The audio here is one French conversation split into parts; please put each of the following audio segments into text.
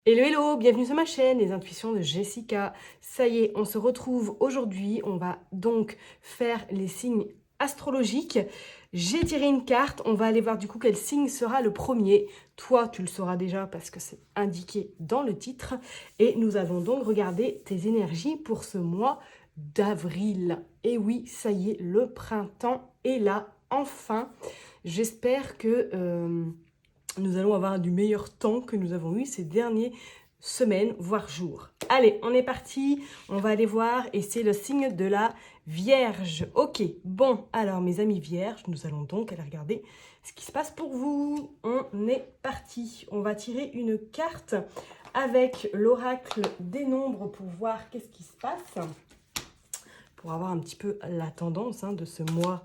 Hello, hello, bienvenue sur ma chaîne, les intuitions de Jessica. Ça y est, on se retrouve aujourd'hui. On va donc faire les signes astrologiques. J'ai tiré une carte. On va aller voir du coup quel signe sera le premier. Toi, tu le sauras déjà parce que c'est indiqué dans le titre. Et nous allons donc regarder tes énergies pour ce mois d'avril. Et oui, ça y est, le printemps est là, enfin. J'espère que nous allons avoir du meilleur temps que nous avons eu ces dernières semaines, voire jours. Allez, on est parti, on va aller voir et c'est le signe de la Vierge. Ok, bon, alors mes amis Vierges, nous allons donc aller regarder ce qui se passe pour vous. On est parti, on va tirer une carte avec l'oracle des nombres pour voir qu'est-ce qui se passe. Pour avoir un petit peu la tendance de ce mois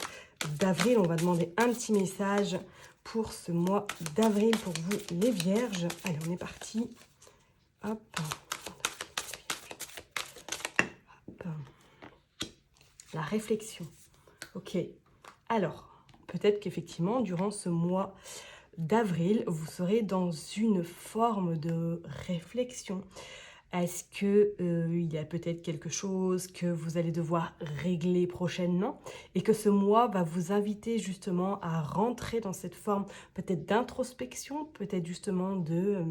d'avril, on va demander un petit message pour ce mois d'avril pour vous les vierges. Allez, on est parti. Hop. Hop. La réflexion. Ok. Alors, peut-être qu'effectivement, durant ce mois d'avril, vous serez dans une forme de réflexion. Est-ce qu'il y a peut-être quelque chose que vous allez devoir régler prochainement et que ce mois va vous inviter justement à rentrer dans cette forme peut-être d'introspection, peut-être justement de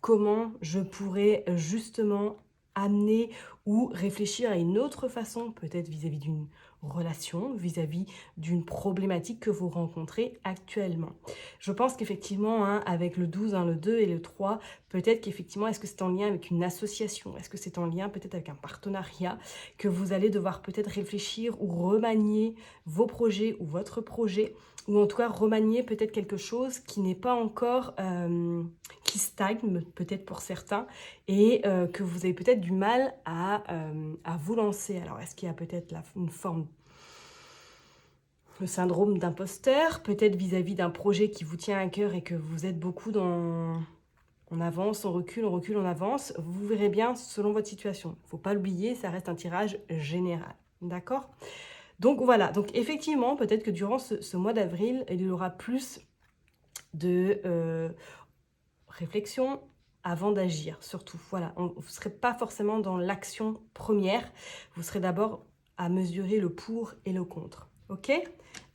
comment je pourrais justement amener ou réfléchir à une autre façon, peut-être vis-à-vis d'une relation, vis-à-vis d'une problématique que vous rencontrez actuellement. Je pense qu'effectivement, avec le 12, le 2 et le 3, peut-être qu'effectivement, est-ce que c'est en lien avec une association? Est-ce que c'est en lien peut-être avec un partenariat que vous allez devoir peut-être réfléchir ou remanier vos projets ou votre projet, ou en tout cas remanier peut-être quelque chose qui n'est pas encore, qui stagne peut-être pour certains, et que vous avez peut-être du mal à vous lancer. Alors, est-ce qu'il y a peut-être une forme, le syndrome d'imposteur, peut-être vis-à-vis d'un projet qui vous tient à cœur et que vous êtes beaucoup dans on avance, on recule, on avance. Vous verrez bien selon votre situation. Il ne faut pas l'oublier, ça reste un tirage général. D'accord? Donc voilà, donc effectivement, peut-être que durant ce mois d'avril, il y aura plus de réflexion avant d'agir, surtout. Voilà, vous ne serez pas forcément dans l'action première, vous serez d'abord à mesurer le pour et le contre. Ok?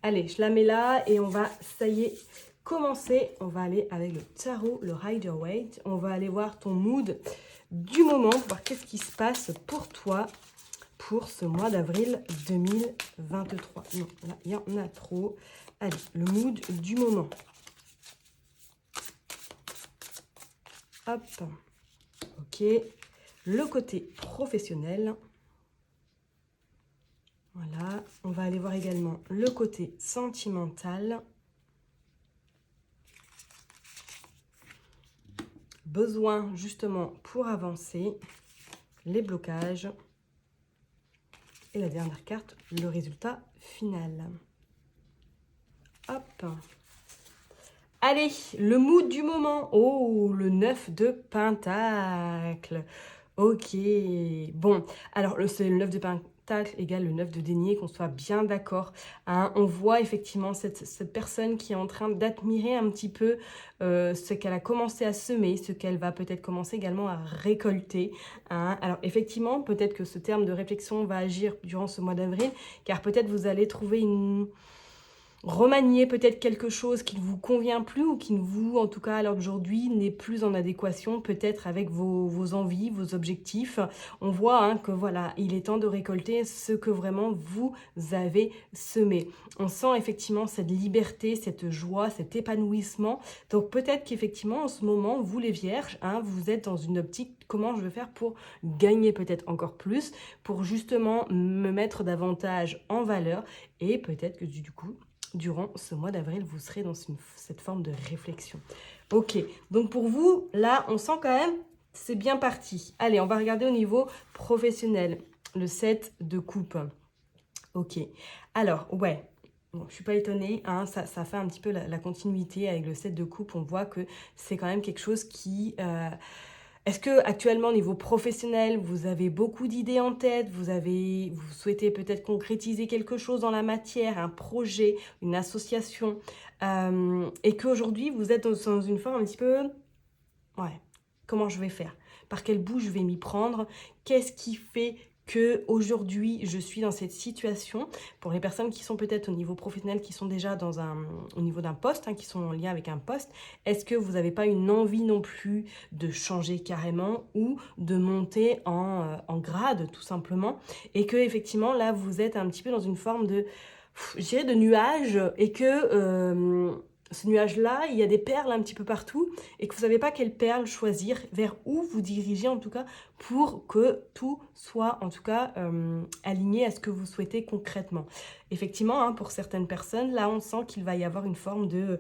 Allez, je la mets là et on va, ça y est, commencer. On va aller avec le tarot, le Rider-Waite. On va aller voir ton mood du moment, voir qu'est-ce qui se passe pour toi pour ce mois d'avril 2023. Non, là, il y en a trop. Allez, le mood du moment. Hop, ok. Le côté professionnel. Voilà, on va aller voir également le côté sentimental. Besoin justement pour avancer. Les blocages. Et la dernière carte, le résultat final. Hop. Allez, le mood du moment. Oh, le 9 de Pentacle. Ok, bon, alors c'est le 9 de Pentacle égale le 9 de denier, qu'on soit bien d'accord. On voit effectivement cette personne qui est en train d'admirer un petit peu ce qu'elle a commencé à semer, ce qu'elle va peut-être commencer également à récolter. Alors effectivement, peut-être que ce terme de réflexion va agir durant ce mois d'avril, car peut-être vous allez trouver remanier peut-être quelque chose qui ne vous convient plus ou qui ne vous, en tout cas à l'heure d'aujourd'hui, n'est plus en adéquation peut-être avec vos envies, vos objectifs. On voit que voilà, il est temps de récolter ce que vraiment vous avez semé. On sent effectivement cette liberté, cette joie, cet épanouissement. Donc peut-être qu'effectivement en ce moment, vous les vierges, vous êtes dans une optique comment je vais faire pour gagner peut-être encore plus, pour justement me mettre davantage en valeur, et peut-être que du coup, durant ce mois d'avril, vous serez dans cette forme de réflexion. Ok, donc pour vous, là, on sent quand même, c'est bien parti. Allez, on va regarder au niveau professionnel, le 7 de coupe. Ok, alors, ouais, bon, je ne suis pas étonnée, ça fait un petit peu la continuité avec le 7 de coupe. On voit que c'est quand même quelque chose qui... est-ce que actuellement au niveau professionnel, vous avez beaucoup d'idées en tête, vous souhaitez peut-être concrétiser quelque chose dans la matière, un projet, une association, et qu'aujourd'hui vous êtes dans une forme un petit peu, ouais, comment je vais faire? Par quel bout je vais m'y prendre? Qu'est-ce qui fait que aujourd'hui je suis dans cette situation? Pour les personnes qui sont peut-être au niveau professionnel, qui sont déjà au niveau d'un poste, hein, qui sont en lien avec un poste, est-ce que vous n'avez pas une envie non plus de changer carrément ou de monter en grade tout simplement, et que effectivement là vous êtes un petit peu dans une forme de, je dirais, de nuage, et que ce nuage-là, il y a des perles un petit peu partout et que vous ne savez pas quelle perle choisir, vers où vous diriger en tout cas, pour que tout soit en tout cas aligné à ce que vous souhaitez concrètement. Effectivement, hein, pour certaines personnes, là on sent qu'il va y avoir une forme de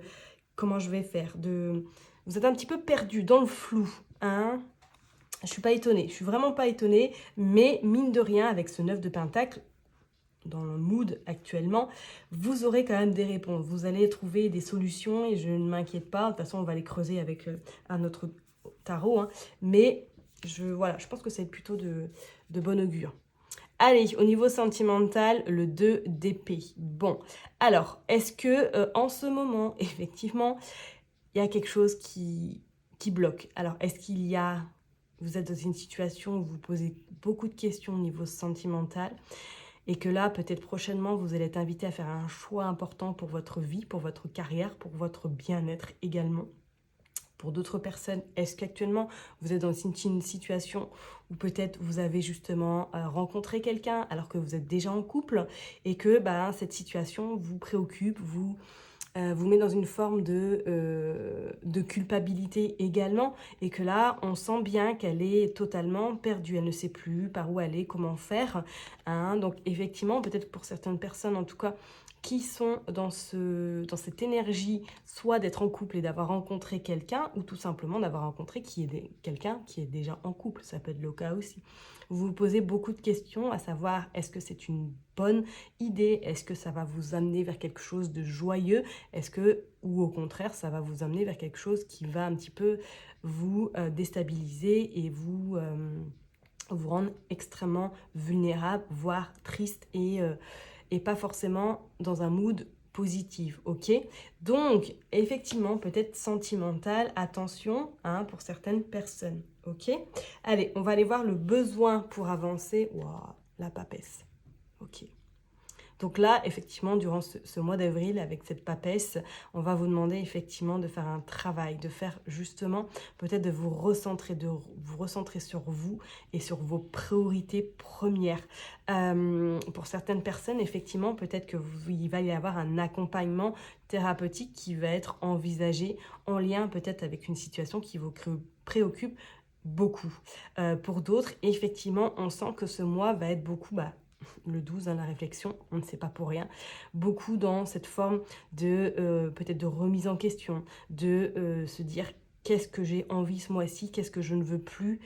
comment je vais faire, vous êtes un petit peu perdu dans le flou, hein. Je suis pas étonnée, je suis vraiment pas étonnée, mais mine de rien, avec ce 9 de Pentacle, dans le mood actuellement, vous aurez quand même des réponses. Vous allez trouver des solutions et je ne m'inquiète pas. De toute façon, on va les creuser avec un autre tarot, hein. Mais voilà, je pense que c'est plutôt de bon augure. Allez, au niveau sentimental, le 2 d'épée. Bon, alors, est-ce que en ce moment, effectivement, il y a quelque chose qui bloque? Alors, est-ce qu'il y a... Vous êtes dans une situation où vous posez beaucoup de questions au niveau sentimental, et que là, peut-être prochainement, vous allez être invité à faire un choix important pour votre vie, pour votre carrière, pour votre bien-être également. Pour d'autres personnes, est-ce qu'actuellement, vous êtes dans une situation où peut-être vous avez justement rencontré quelqu'un alors que vous êtes déjà en couple, et que cette situation vous préoccupe, vous met dans une forme de culpabilité également, et que là, on sent bien qu'elle est totalement perdue. Elle ne sait plus par où aller, comment faire, hein. Donc effectivement, peut-être pour certaines personnes, en tout cas, qui sont dans cette énergie, soit d'être en couple et d'avoir rencontré quelqu'un, ou tout simplement d'avoir rencontré quelqu'un qui est déjà en couple. Ça peut être le cas aussi. Vous vous posez beaucoup de questions, à savoir, est-ce que c'est une bonne idée? Est-ce que ça va vous amener vers quelque chose de joyeux? Ou au contraire, ça va vous amener vers quelque chose qui va un petit peu vous déstabiliser et vous rendre extrêmement vulnérable, voire triste, et pas forcément dans un mood positif, ok? Donc, effectivement, peut-être sentimental, attention, hein, pour certaines personnes, ok? Allez, on va aller voir le besoin pour avancer. Waouh, la papesse, ok. Donc là, effectivement, durant ce mois d'avril, avec cette papesse, on va vous demander effectivement de faire un travail, de faire justement, peut-être de vous recentrer sur vous et sur vos priorités premières. Pour certaines personnes, effectivement, peut-être qu'il va y avoir un accompagnement thérapeutique qui va être envisagé en lien peut-être avec une situation qui vous préoccupe beaucoup. Pour d'autres, effectivement, on sent que ce mois va être beaucoup... le 12, hein, la réflexion, on ne sait pas pour rien, beaucoup dans cette forme de peut-être de remise en question, de se dire qu'est-ce que j'ai envie ce mois-ci, qu'est-ce que je ne veux plus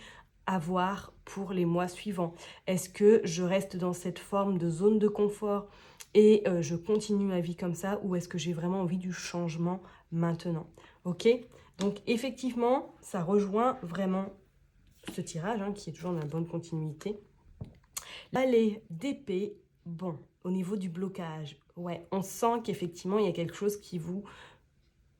avoir pour les mois suivants. Est-ce que je reste dans cette forme de zone de confort et je continue ma vie comme ça, ou est-ce que j'ai vraiment envie du changement maintenant? Ok? Donc effectivement, ça rejoint vraiment ce tirage, hein, qui est toujours dans la bonne continuité. Allez, d'épée, bon, au niveau du blocage, ouais, on sent qu'effectivement, il y a quelque chose qui vous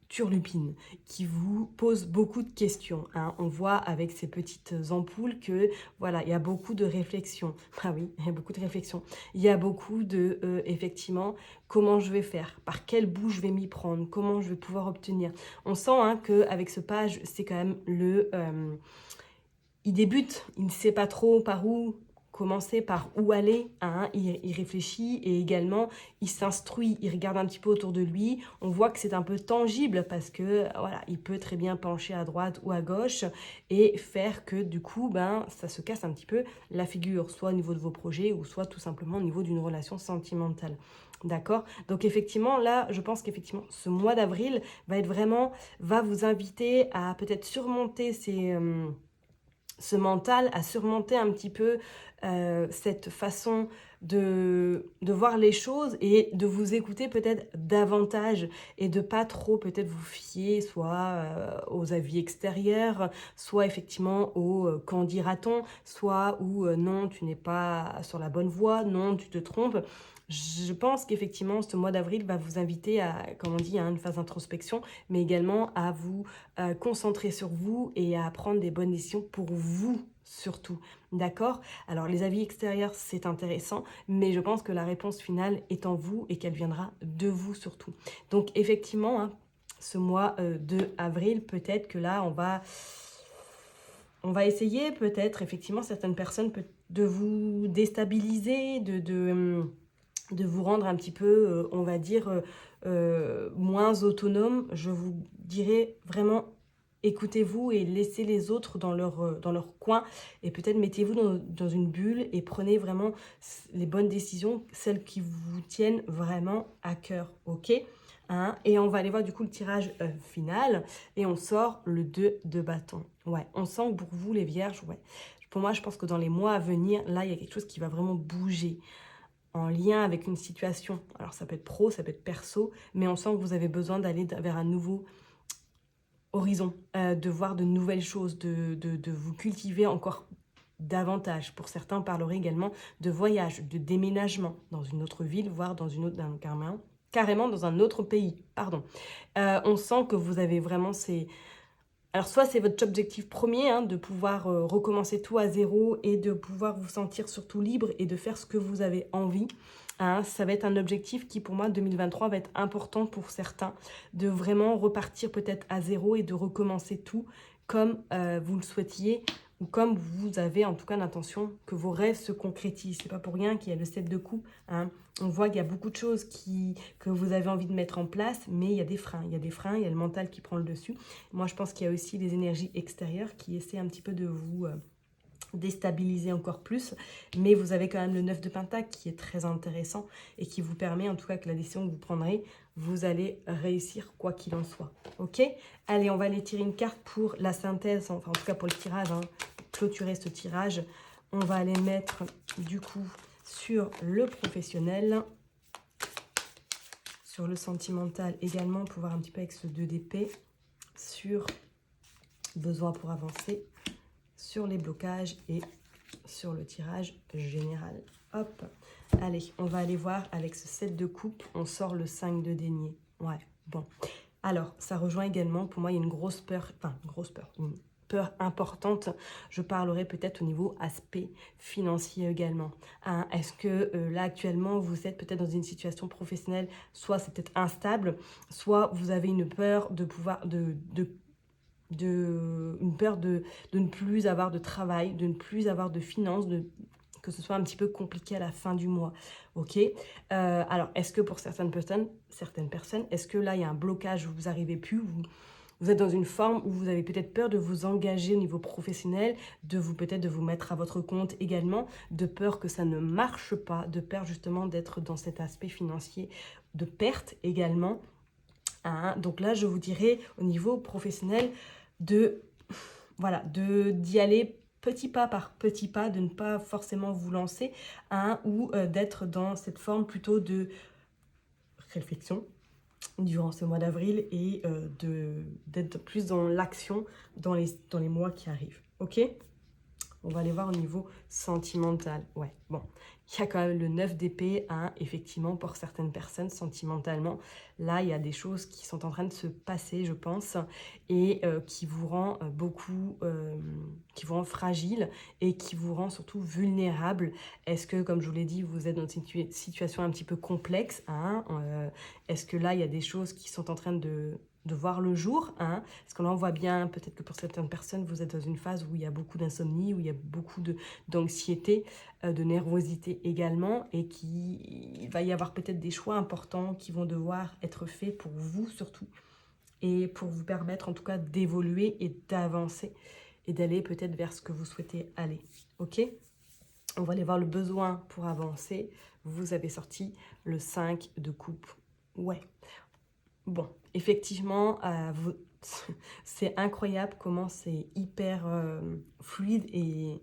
turlupine, qui vous pose beaucoup de questions, hein. On voit avec ces petites ampoules que, voilà, il y a beaucoup de réflexions. Ah oui, il y a beaucoup de réflexions. Il y a beaucoup de, effectivement, comment je vais faire, par quel bout je vais m'y prendre, comment je vais pouvoir obtenir. On sent, hein, qu'avec ce page, c'est quand même il débute, il ne sait pas trop par où commencer, par où aller, hein. Il réfléchit, et également il s'instruit, il regarde un petit peu autour de lui. On voit que c'est un peu tangible parce que voilà, il peut très bien pencher à droite ou à gauche et faire que du coup ça se casse un petit peu la figure, soit au niveau de vos projets ou soit tout simplement au niveau d'une relation sentimentale. D'accord? Donc effectivement, là, je pense qu'effectivement, ce mois d'avril va vous inviter à peut-être surmonter ce mental, à surmonter un petit peu cette façon de voir les choses, et de vous écouter peut-être davantage, et de pas trop peut-être vous fier soit aux avis extérieurs, soit effectivement au qu'en dira-t-on, soit où non, tu n'es pas sur la bonne voie, non, tu te trompes. Je pense qu'effectivement, ce mois d'avril va vous inviter à, comme on dit, à une phase d'introspection, mais également à vous concentrer sur vous et à prendre des bonnes décisions pour vous surtout. D'accord? Alors, les avis extérieurs, c'est intéressant, mais je pense que la réponse finale est en vous et qu'elle viendra de vous surtout. Donc, effectivement, hein, ce mois de avril, peut-être que là, on va essayer peut-être, effectivement, certaines personnes, de vous déstabiliser, de vous rendre un petit peu, on va dire, moins autonome. Je vous dirais vraiment, écoutez-vous et laissez les autres dans leur coin. Et peut-être mettez-vous dans une bulle et prenez vraiment les bonnes décisions, celles qui vous tiennent vraiment à cœur. Ok? Hein, et on va aller voir du coup le tirage final. Et on sort le 2 de bâton. Ouais, on sent que pour vous les vierges, ouais. Pour moi, je pense que dans les mois à venir, là, il y a quelque chose qui va vraiment bouger en lien avec une situation. Alors ça peut être pro, ça peut être perso, mais on sent que vous avez besoin d'aller vers un nouveau horizon, de voir de nouvelles choses, de vous cultiver encore davantage. Pour certains, on parlerait également de voyage, de déménagement dans une autre ville, voire dans une autre, carrément dans un autre pays. Pardon. On sent que vous avez vraiment ces... Alors, soit c'est votre objectif premier, hein, de pouvoir recommencer tout à zéro et de pouvoir vous sentir surtout libre et de faire ce que vous avez envie. Hein. Ça va être un objectif qui, pour moi, 2023, va être important pour certains, de vraiment repartir peut-être à zéro et de recommencer tout comme vous le souhaitiez ou comme vous avez en tout cas l'intention que vos rêves se concrétisent. C'est pas pour rien qu'il y a le 7 de coups. Hein. On voit qu'il y a beaucoup de choses que vous avez envie de mettre en place, mais il y a des freins. Il y a des freins, il y a le mental qui prend le dessus. Moi, je pense qu'il y a aussi les énergies extérieures qui essaient un petit peu de vous déstabiliser encore plus. Mais vous avez quand même le 9 de Pentacle qui est très intéressant et qui vous permet, en tout cas, que la décision que vous prendrez, vous allez réussir quoi qu'il en soit. Ok? Allez, on va aller tirer une carte pour la synthèse, enfin en tout cas pour le tirage, hein, clôturer ce tirage. On va aller mettre du coup sur le professionnel, sur le sentimental également, pour voir un petit peu avec ce 2 d'épée, sur besoin pour avancer, sur les blocages et sur le tirage général. Hop, allez, on va aller voir avec ce 7 de coupe, on sort le 5 de denier. Ouais, bon. Alors, ça rejoint également, pour moi, il y a une grosse peur, une peur importante. Je parlerai peut-être au niveau aspect financier également. Hein, est-ce que là, actuellement, vous êtes peut-être dans une situation professionnelle, soit c'est peut-être instable, soit vous avez une peur de pouvoir, une peur de ne plus avoir de travail, de ne plus avoir de finances, que ce soit un petit peu compliqué à la fin du mois. Ok. Alors, est-ce que pour certaines personnes, est-ce que là, il y a un blocage où vous n'arrivez plus, vous êtes dans une forme où vous avez peut-être peur de vous engager au niveau professionnel, peut-être de vous mettre à votre compte également, de peur que ça ne marche pas, de peur justement d'être dans cet aspect financier, de perte également. Hein. Donc là, je vous dirais au niveau professionnel d'y aller petit pas par petit pas, de ne pas forcément vous lancer, hein, ou d'être dans cette forme plutôt de réflexion durant ce mois d'avril et d'être plus dans l'action dans les mois qui arrivent. Ok ? On va aller voir au niveau sentimental. Ouais, bon, il y a quand même le 9 d'épée, hein, effectivement, pour certaines personnes, sentimentalement. Là, il y a des choses qui sont en train de se passer, je pense, et qui vous rend qui vous rend fragile et qui vous rend surtout vulnérable. Est-ce que, comme je vous l'ai dit, vous êtes dans une situation un petit peu complexe, hein, est-ce que là, il y a des choses qui sont en train de voir le jour, hein, parce que là on voit bien, peut-être que pour certaines personnes, vous êtes dans une phase où il y a beaucoup d'insomnie, où il y a beaucoup d'anxiété, de nervosité également, et il va y avoir peut-être des choix importants qui vont devoir être faits pour vous surtout, et pour vous permettre en tout cas d'évoluer et d'avancer, et d'aller peut-être vers ce que vous souhaitez aller, ok ? On va aller voir le besoin pour avancer. Vous avez sorti le 5 de coupe. Ouais. Bon, effectivement, c'est incroyable comment c'est hyper fluide et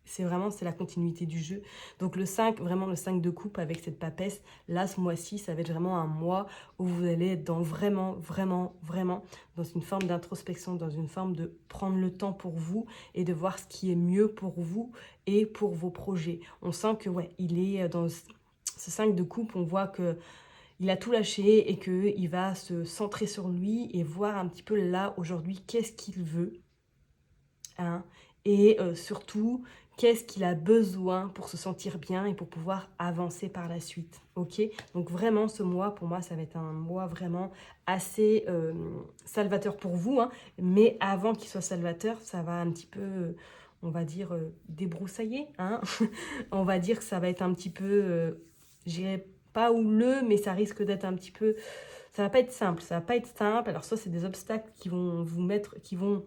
c'est la continuité du jeu. Donc le 5, vraiment le 5 de coupe avec cette papesse, là ce mois-ci, ça va être vraiment un mois où vous allez être dans vraiment dans une forme d'introspection, dans une forme de prendre le temps pour vous et de voir ce qui est mieux pour vous et pour vos projets. On sent que ouais, il est Ce 5 de coupe, on voit que il a tout lâché et qu'il va se centrer sur lui et voir un petit peu là, aujourd'hui, qu'est-ce qu'il veut. Hein, et surtout, qu'est-ce qu'il a besoin pour se sentir bien et pour pouvoir avancer par la suite. Ok, donc vraiment, ce mois, pour moi, ça va être un mois vraiment assez salvateur pour vous. Hein, mais avant qu'il soit salvateur, ça va un petit peu, on va dire, débroussailler. Hein. On va dire que ça va être un petit peu, j'irai pas houleux, mais ça risque d'être un petit peu... Ça va pas être simple, ça va pas être simple. Alors soit c'est des obstacles qui vont vous mettre, qui vont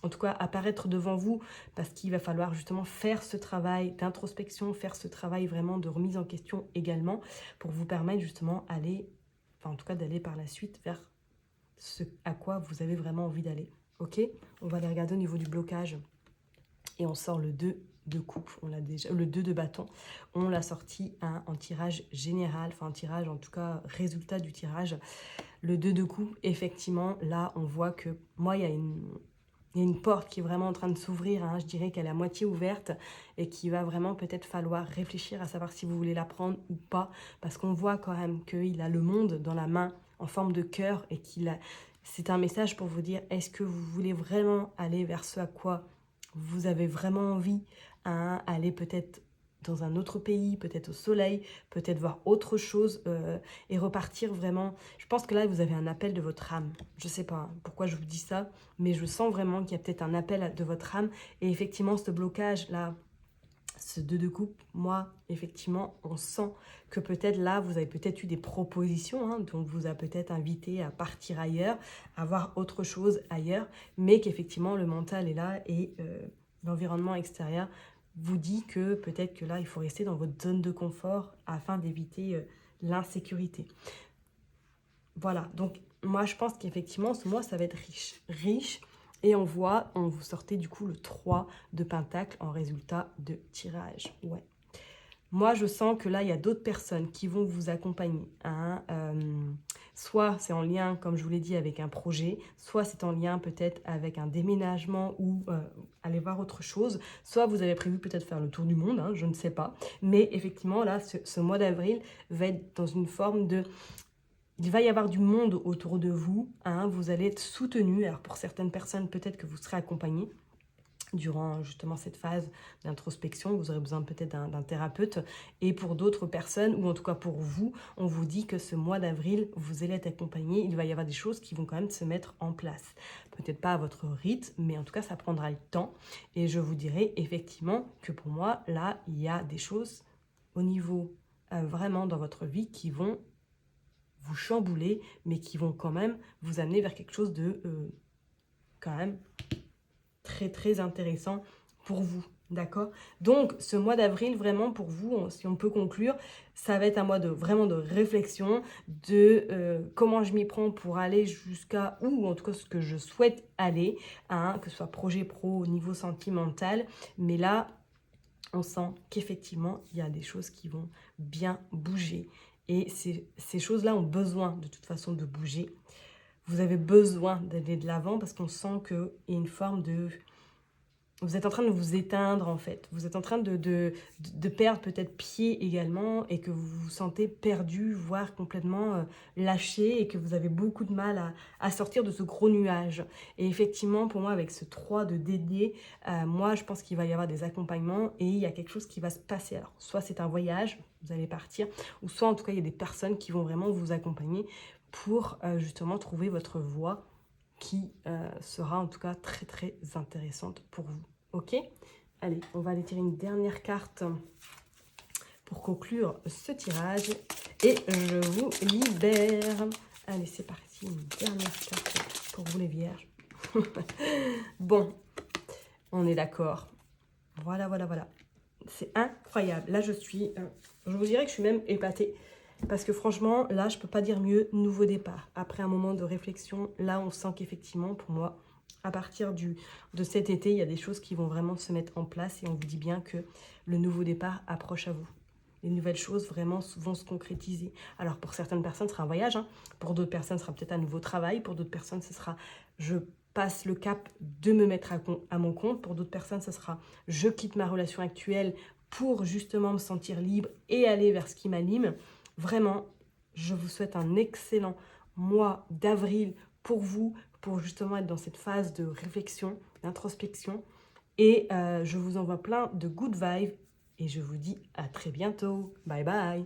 en tout cas apparaître devant vous, parce qu'il va falloir justement faire ce travail d'introspection, faire ce travail vraiment de remise en question également, pour vous permettre justement aller, enfin en tout cas d'aller par la suite vers ce à quoi vous avez vraiment envie d'aller. Ok, on va aller regarder au niveau du blocage, et on sort le 2 de coupe, on l'a déjà, le 2 de bâton, on l'a sorti hein, en tirage général, enfin en tirage en tout cas résultat du tirage, le 2 de coupe, effectivement là on voit que moi il y a une porte qui est vraiment en train de s'ouvrir, hein, je dirais qu'elle est à moitié ouverte et qu'il va vraiment peut-être falloir réfléchir à savoir si vous voulez la prendre ou pas, parce qu'on voit quand même qu'il a le monde dans la main en forme de cœur et qu'il a... C'est un message pour vous dire, est-ce que vous voulez vraiment aller vers ce à quoi vous avez vraiment envie, hein, aller peut-être dans un autre pays, peut-être au soleil, peut-être voir autre chose et repartir vraiment. Je pense que là, vous avez un appel de votre âme. Je ne sais pas pourquoi je vous dis ça, mais je sens vraiment qu'il y a peut-être un appel de votre âme. Et effectivement, ce blocage-là, ce 2 de coupe, moi, effectivement, on sent que peut-être là, vous avez peut-être eu des propositions, hein, dont vous a peut-être invité à partir ailleurs, à voir autre chose ailleurs, mais qu'effectivement, le mental est là et l'environnement extérieur vous dit que peut-être que là, il faut rester dans votre zone de confort afin d'éviter l'insécurité. Voilà, donc moi, je pense qu'effectivement, ce mois, ça va être riche. Riche. Et on voit, on vous sortait du coup le 3 de pentacle en résultat de tirage. Ouais. Moi, je sens que là, il y a d'autres personnes qui vont vous accompagner. Hein. Soit c'est en lien, comme je vous l'ai dit, avec un projet, soit c'est en lien peut-être avec un déménagement ou aller voir autre chose, soit vous avez prévu peut-être faire le tour du monde, hein, je ne sais pas. Mais effectivement, là, ce mois d'avril va être dans une forme de... Il va y avoir du monde autour de vous, hein, vous allez être soutenu. Alors pour certaines personnes, peut-être que vous serez accompagné durant justement cette phase d'introspection, vous aurez besoin peut-être d'un thérapeute. Et pour d'autres personnes, ou en tout cas pour vous, on vous dit que ce mois d'avril, vous allez être accompagné. Il va y avoir des choses qui vont quand même se mettre en place. Peut-être pas à votre rythme, mais en tout cas, ça prendra le temps. Et je vous dirai effectivement que pour moi, là, il y a des choses au niveau vraiment dans votre vie qui vont vous chambouler, mais qui vont quand même vous amener vers quelque chose de quand même très très intéressant pour vous, d'accord? Donc ce mois d'avril, vraiment pour vous, si on peut conclure, ça va être un mois de vraiment de réflexion, de comment je m'y prends pour aller jusqu'à où, ou en tout cas ce que je souhaite aller, hein, que ce soit projet pro au niveau sentimental, mais là, on sent qu'effectivement, il y a des choses qui vont bien bouger. Et ces choses-là ont besoin de toute façon de bouger. Vous avez besoin d'aller de l'avant parce qu'on sent qu'il y a une forme de... Vous êtes en train de vous éteindre en fait. Vous êtes en train de perdre peut-être pied également et que vous vous sentez perdu, voire complètement lâché et que vous avez beaucoup de mal à sortir de ce gros nuage. Et effectivement, pour moi, avec ce 3 de dédié, moi, je pense qu'il va y avoir des accompagnements et il y a quelque chose qui va se passer. Alors, soit c'est un voyage, vous allez partir, ou soit en tout cas, il y a des personnes qui vont vraiment vous accompagner pour justement trouver votre voie qui sera en tout cas très très intéressante pour vous. Ok? Allez, on va aller tirer une dernière carte pour conclure ce tirage et je vous libère. Allez, c'est parti, une dernière carte pour vous les vierges. Bon, on est d'accord. Voilà, voilà, voilà. C'est incroyable. Là, je vous dirais que je suis même épatée. Parce que franchement, là, je ne peux pas dire mieux, nouveau départ. Après un moment de réflexion, là, on sent qu'effectivement, pour moi, à partir de cet été, il y a des choses qui vont vraiment se mettre en place et on vous dit bien que le nouveau départ approche à vous. Les nouvelles choses vraiment vont se concrétiser. Alors, pour certaines personnes, ce sera un voyage. Hein. Pour d'autres personnes, ce sera peut-être un nouveau travail. Pour d'autres personnes, ce sera je passe le cap de me mettre à mon compte. Pour d'autres personnes, ce sera je quitte ma relation actuelle pour justement me sentir libre et aller vers ce qui m'anime. Vraiment, je vous souhaite un excellent mois d'avril pour vous, pour justement être dans cette phase de réflexion, d'introspection. Et je vous envoie plein de good vibes et je vous dis à très bientôt. Bye bye.